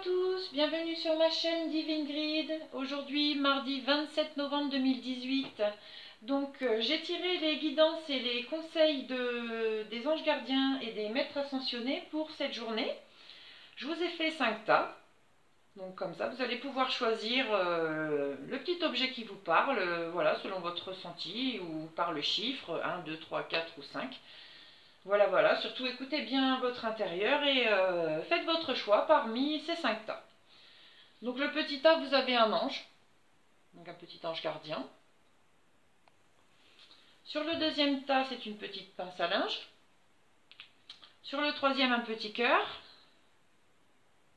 tous, bienvenue sur ma chaîne Divine Grid. Aujourd'hui, mardi 27 novembre 2018. Donc, j'ai tiré les guidances et les conseils des anges gardiens et des maîtres ascensionnés pour cette journée. Je vous ai fait 5 tas. Donc, comme ça, vous allez pouvoir choisir le petit objet qui vous parle, voilà, selon votre ressenti ou par le chiffre 1, 2, 3, 4 ou 5. Voilà, voilà, surtout écoutez bien votre intérieur et faites votre choix parmi ces 5 tas. Donc le petit tas, vous avez un ange, donc un petit ange gardien. Sur le deuxième tas, c'est une petite pince à linge. Sur le troisième, un petit cœur.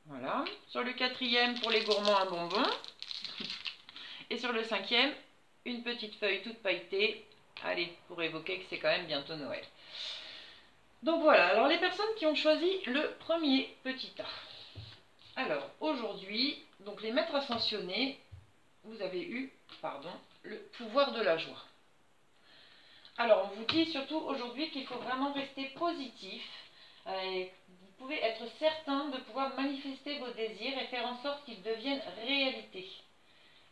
Voilà. Sur le quatrième, pour les gourmands, un bonbon. Et sur le cinquième, une petite feuille toute pailletée. Allez, pour évoquer que c'est quand même bientôt Noël. Donc voilà, alors les personnes qui ont choisi le premier petit tas. Alors aujourd'hui, donc les maîtres ascensionnés, vous avez eu, le pouvoir de la joie. Alors on vous dit surtout aujourd'hui qu'il faut vraiment rester positif. Et vous pouvez être certain de pouvoir manifester vos désirs et faire en sorte qu'ils deviennent réalité.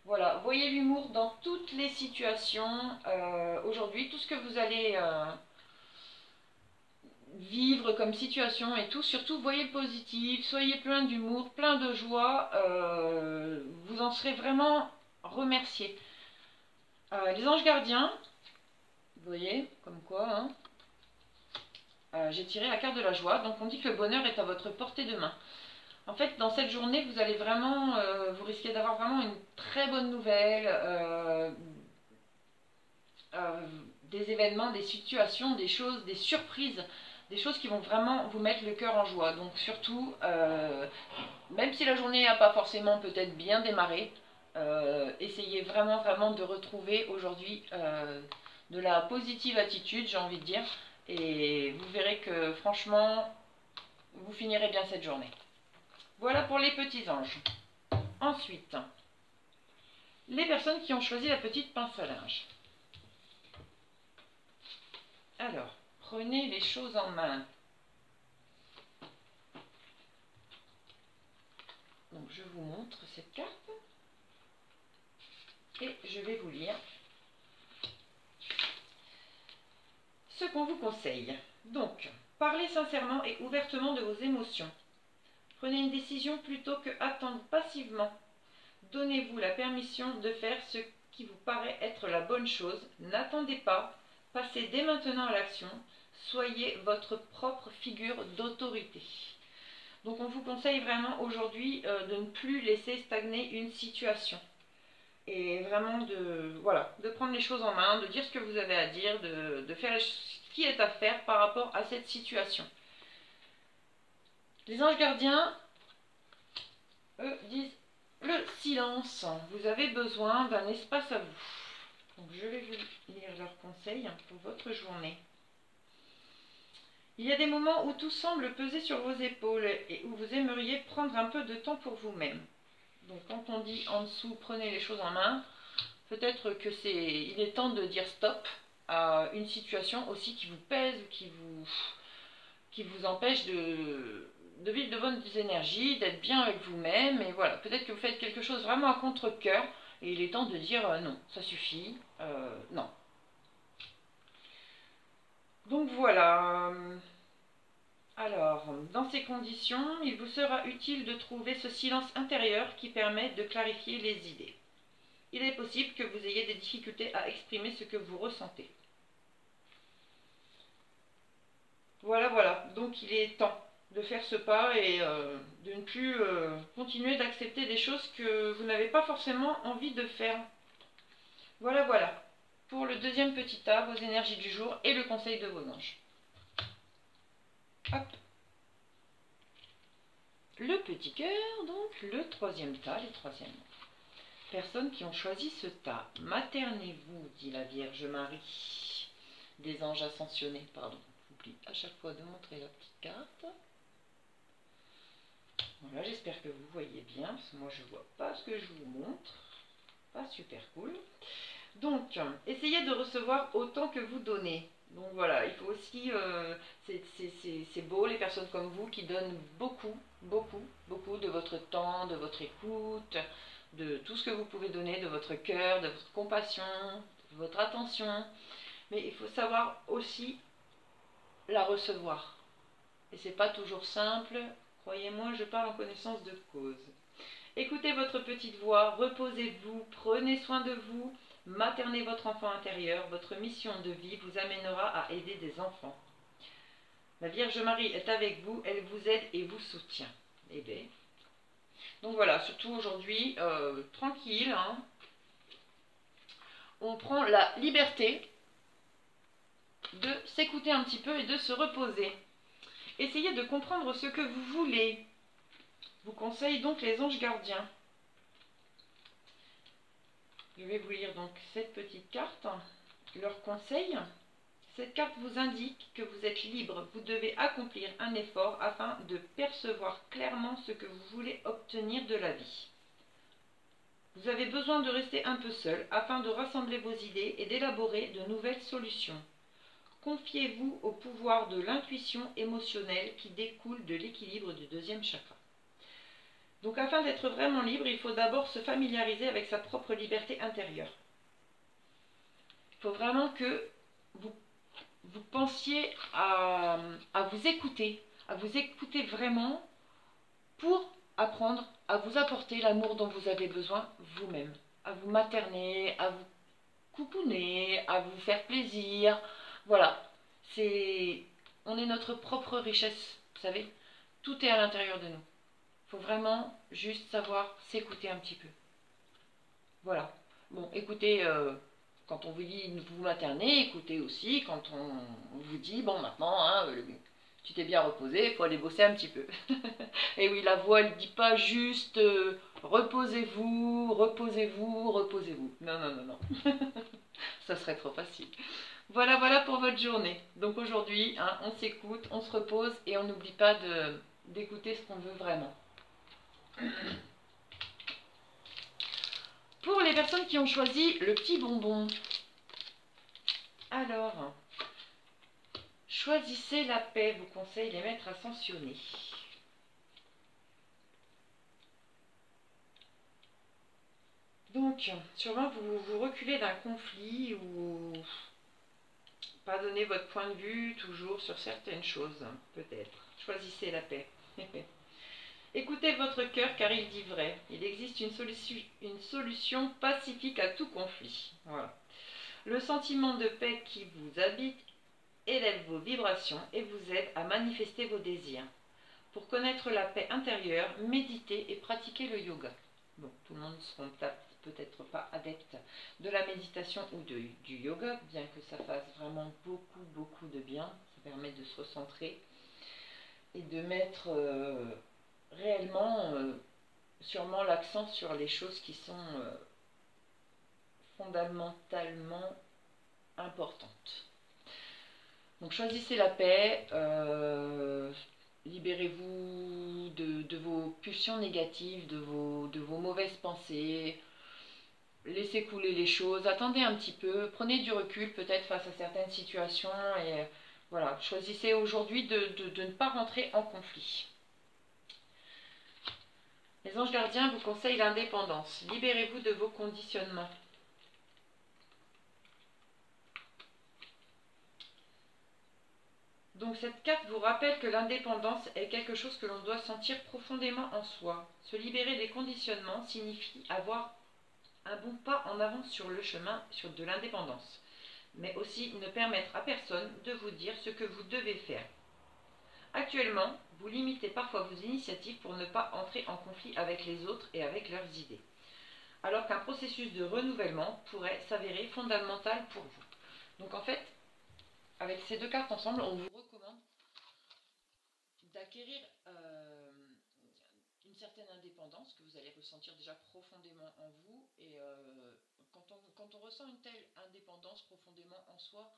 Voilà, voyez l'humour dans toutes les situations. Aujourd'hui, tout ce que vous allez vivre comme situation et tout, surtout voyez le positif, soyez plein d'humour, plein de joie, vous en serez vraiment remerciés. Les anges gardiens, vous voyez, comme quoi, hein, j'ai tiré la carte de la joie, donc on dit que le bonheur est à votre portée de main. En fait, dans cette journée, vous allez vraiment, vous risquez d'avoir vraiment une très bonne nouvelle, des événements, des situations, des choses, des surprises, des choses qui vont vraiment vous mettre le cœur en joie. Donc surtout, même si la journée n'a pas forcément peut-être bien démarré, essayez vraiment de retrouver aujourd'hui de la positive attitude, j'ai envie de dire, et vous verrez que franchement, vous finirez bien cette journée. Voilà pour les petits anges. Ensuite, les personnes qui ont choisi la petite pince à linge. Alors, prenez les choses en main. Donc, je vous montre cette carte. Et je vais vous lire ce qu'on vous conseille. Donc, parlez sincèrement et ouvertement de vos émotions. Prenez une décision plutôt que attendre passivement. Donnez-vous la permission de faire ce qui vous paraît être la bonne chose. N'attendez pas. Passez dès maintenant à l'action. Soyez votre propre figure d'autorité. Donc on vous conseille vraiment aujourd'hui de ne plus laisser stagner une situation. Et vraiment de prendre les choses en main, de dire ce que vous avez à dire, de faire ce qui est à faire par rapport à cette situation. Les anges gardiens, eux, disent le silence. Vous avez besoin d'un espace à vous. Donc je vais vous lire leurs conseils pour votre journée. Il y a des moments où tout semble peser sur vos épaules et où vous aimeriez prendre un peu de temps pour vous-même. Donc quand on dit en dessous, prenez les choses en main, peut-être que il est temps de dire stop à une situation aussi qui vous pèse ou qui vous empêche de vivre de bonnes énergies, d'être bien avec vous-même. Et voilà, peut-être que vous faites quelque chose vraiment à contre-cœur et il est temps de dire non, ça suffit, non. Donc voilà. Alors, dans ces conditions, il vous sera utile de trouver ce silence intérieur qui permet de clarifier les idées. Il est possible que vous ayez des difficultés à exprimer ce que vous ressentez. Voilà, voilà. Donc il est temps de faire ce pas et de ne plus continuer d'accepter des choses que vous n'avez pas forcément envie de faire. Voilà, voilà. Pour le deuxième petit tas, vos énergies du jour et le conseil de vos anges. Hop. Le petit cœur, donc le troisième tas, les troisièmes. Personnes qui ont choisi ce tas. Maternez-vous, dit la Vierge Marie. Des anges ascensionnés, pardon. J'oublie à chaque fois de montrer la petite carte. Voilà, j'espère que vous voyez bien, parce que moi je ne vois pas ce que je vous montre. Pas super cool. Donc, essayez de recevoir autant que vous donnez. Donc voilà, il faut aussi, c'est beau les personnes comme vous qui donnent beaucoup de votre temps, de votre écoute, de tout ce que vous pouvez donner, de votre cœur, de votre compassion, de votre attention. Mais il faut savoir aussi la recevoir. Et c'est pas toujours simple. Croyez-moi, je parle en connaissance de cause. Écoutez votre petite voix, reposez-vous, prenez soin de vous, maternez votre enfant intérieur. Votre mission de vie vous amènera à aider des enfants. La Vierge Marie est avec vous, elle vous aide et vous soutient. Eh bien. Donc voilà, surtout aujourd'hui, tranquille, hein. On prend la liberté de s'écouter un petit peu et de se reposer. Essayez de comprendre ce que vous voulez. Vous conseille donc les anges gardiens. Je vais vous lire donc cette petite carte, leur conseil. Cette carte vous indique que vous êtes libre, vous devez accomplir un effort afin de percevoir clairement ce que vous voulez obtenir de la vie. Vous avez besoin de rester un peu seul afin de rassembler vos idées et d'élaborer de nouvelles solutions. Confiez-vous au pouvoir de l'intuition émotionnelle qui découle de l'équilibre du deuxième chakra. Donc afin d'être vraiment libre, il faut d'abord se familiariser avec sa propre liberté intérieure. Il faut vraiment que vous pensiez à vous écouter vraiment pour apprendre à vous apporter l'amour dont vous avez besoin vous-même, à vous materner, à vous coucouner, à vous faire plaisir. Voilà, on est notre propre richesse, vous savez, tout est à l'intérieur de nous. Il faut vraiment juste savoir s'écouter un petit peu. Voilà. Bon, écoutez, quand on vous dit vous materner, écoutez aussi quand on vous dit, bon maintenant, hein, tu t'es bien reposé, il faut aller bosser un petit peu. Et oui, la voix, elle ne dit pas juste reposez-vous, reposez-vous, reposez-vous. Non, non, non, non. Ça serait trop facile. Voilà, voilà pour votre journée. Donc aujourd'hui, hein, on s'écoute, on se repose et on n'oublie pas d'écouter ce qu'on veut vraiment. Pour les personnes qui ont choisi le petit bonbon, alors, choisissez la paix, vous conseille les maîtres ascensionnés. Donc, sûrement vous reculez d'un conflit ou pas donner votre point de vue toujours sur certaines choses, peut-être. Choisissez la paix. Écoutez votre cœur car il dit vrai. Il existe une solution pacifique à tout conflit. Voilà. Le sentiment de paix qui vous habite élève vos vibrations et vous aide à manifester vos désirs. Pour connaître la paix intérieure, méditez et pratiquez le yoga. Bon, tout le monde ne sera peut-être pas adepte de la méditation ou du yoga, bien que ça fasse vraiment beaucoup de bien. Ça permet de se recentrer et de mettre réellement sûrement l'accent sur les choses qui sont fondamentalement importantes. Donc choisissez la paix, libérez-vous de vos pulsions négatives, de vos mauvaises pensées, laissez couler les choses, attendez un petit peu, prenez du recul peut-être face à certaines situations et voilà, choisissez aujourd'hui de ne pas rentrer en conflit. Les anges gardiens vous conseillent l'indépendance, libérez-vous de vos conditionnements. Donc cette carte vous rappelle que l'indépendance est quelque chose que l'on doit sentir profondément en soi. Se libérer des conditionnements signifie avoir un bon pas en avant sur le chemin de l'indépendance, mais aussi ne permettre à personne de vous dire ce que vous devez faire. Actuellement, vous limitez parfois vos initiatives pour ne pas entrer en conflit avec les autres et avec leurs idées, alors qu'un processus de renouvellement pourrait s'avérer fondamental pour vous. Donc en fait, avec ces deux cartes ensemble, on vous recommande d'acquérir une certaine indépendance que vous allez ressentir déjà profondément en vous. Et quand on ressent une telle indépendance profondément en soi,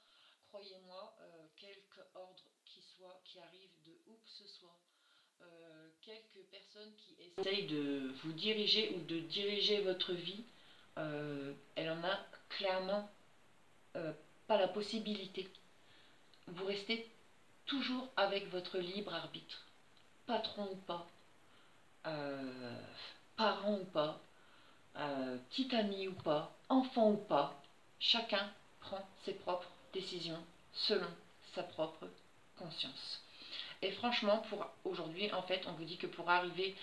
croyez-moi, quelque ordre qui arrive de où que ce soit, quelques personnes qui essayent de vous diriger ou de diriger votre vie, elle en a clairement pas la possibilité. Vous restez toujours avec votre libre arbitre, patron ou pas. parent ou pas, petit ami ou pas, enfant ou pas, chacun prend ses propres décisions selon sa propre conscience. Et franchement, pour aujourd'hui, en fait, on vous dit que pour arriver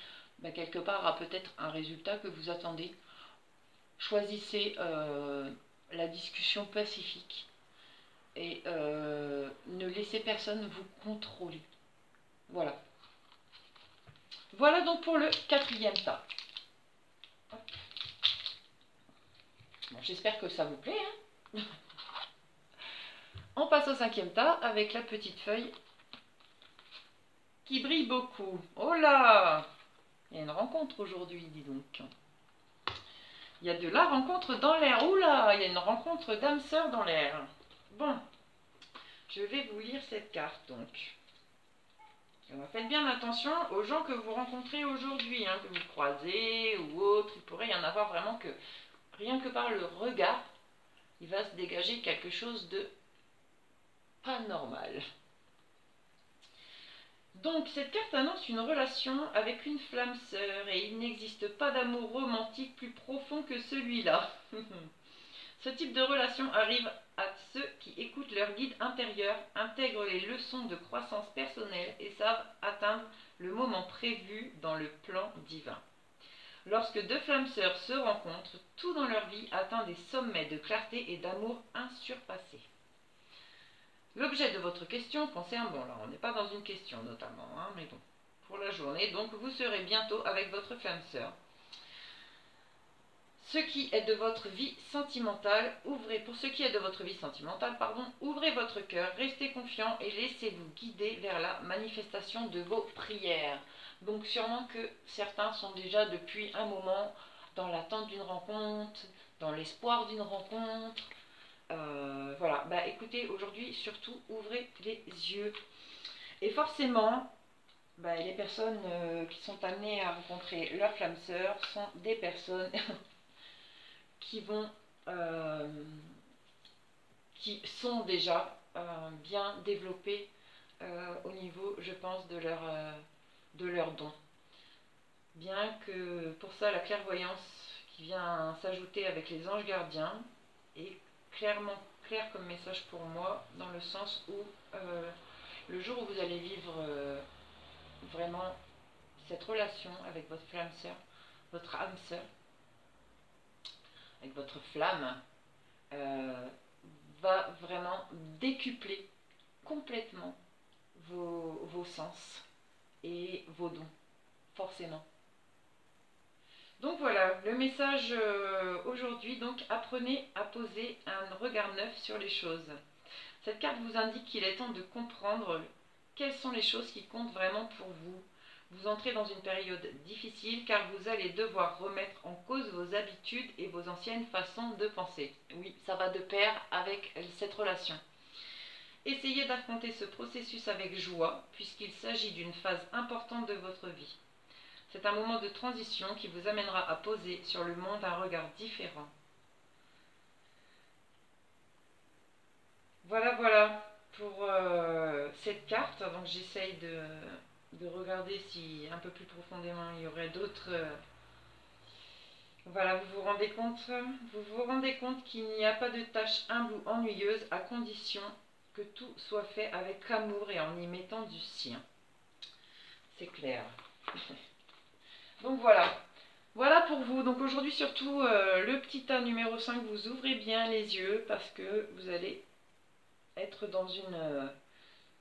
quelque part à peut-être un résultat que vous attendez, choisissez la discussion pacifique et ne laissez personne vous contrôler. Voilà. Voilà donc pour le 4e tas. Bon, j'espère que ça vous plaît. Hein. On passe au 5e tas avec la petite feuille qui brille beaucoup. Oh là! Il y a une rencontre aujourd'hui, dis donc. Il y a de la rencontre dans l'air. Oula, il y a une rencontre d'âme-sœur dans l'air. Bon, je vais vous lire cette carte donc. Faites bien attention aux gens que vous rencontrez aujourd'hui, hein, que vous croisez ou autres. Il pourrait y en avoir vraiment que, rien que par le regard, il va se dégager quelque chose de pas normal. Donc, cette carte annonce une relation avec une flamme sœur et il n'existe pas d'amour romantique plus profond que celui-là. Ce type de relation arrive à ceux qui écoutent leur guide intérieur, intègrent les leçons de croissance personnelle et savent atteindre le moment prévu dans le plan divin. Lorsque deux flammes sœurs se rencontrent, tout dans leur vie atteint des sommets de clarté et d'amour insurpassés. L'objet de votre question concerne, bon là on n'est pas dans une question notamment, hein, mais bon, pour la journée, donc vous serez bientôt avec votre flamme sœur. Pour ce qui est de votre vie sentimentale, ouvrez votre cœur, restez confiant et laissez-vous guider vers la manifestation de vos prières. Donc sûrement que certains sont déjà depuis un moment dans l'attente d'une rencontre, dans l'espoir d'une rencontre. Voilà, bah écoutez, aujourd'hui surtout ouvrez les yeux. Et forcément, les personnes qui sont amenées à rencontrer leur flamme sœur sont des personnes qui sont déjà bien développées au niveau, je pense, de leur don. Bien que pour ça, la clairvoyance qui vient s'ajouter avec les anges gardiens est clairement clair comme message pour moi, dans le sens où le jour où vous allez vivre vraiment cette relation avec votre flamme sœur, votre âme sœur, avec votre flamme, va vraiment décupler complètement vos sens et vos dons, forcément. Donc voilà, le message aujourd'hui, donc apprenez à poser un regard neuf sur les choses. Cette carte vous indique qu'il est temps de comprendre quelles sont les choses qui comptent vraiment pour vous. Vous entrez dans une période difficile car vous allez devoir remettre en cause vos habitudes et vos anciennes façons de penser. Oui, ça va de pair avec cette relation. Essayez d'affronter ce processus avec joie puisqu'il s'agit d'une phase importante de votre vie. C'est un moment de transition qui vous amènera à poser sur le monde un regard différent. Voilà pour cette carte. Donc j'essaye de regarder si un peu plus profondément il y aurait d'autres... Voilà, vous vous rendez compte qu'il n'y a pas de tâche humble ou ennuyeuse à condition que tout soit fait avec amour et en y mettant du sien. C'est clair. Donc voilà pour vous. Donc aujourd'hui surtout le petit tas numéro 5, vous ouvrez bien les yeux parce que vous allez être dans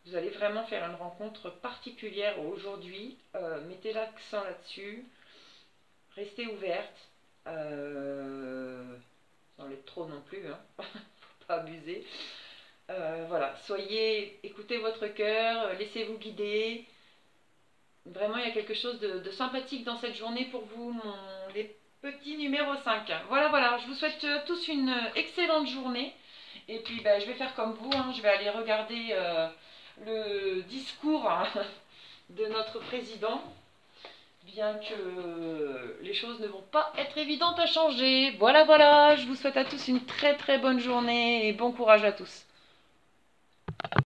vous allez vraiment faire une rencontre particulière aujourd'hui. Mettez l'accent là-dessus. Restez ouverte. Sans l'être trop non plus, hein. Faut pas abuser. Voilà, écoutez votre cœur, laissez-vous guider. Vraiment, il y a quelque chose de sympathique dans cette journée pour vous, les petits numéros 5. Voilà, je vous souhaite tous une excellente journée. Et puis, je vais faire comme vous, hein, je vais aller regarder le discours hein, de notre président. Bien que les choses ne vont pas être évidentes à changer. Voilà, je vous souhaite à tous une très très bonne journée et bon courage à tous.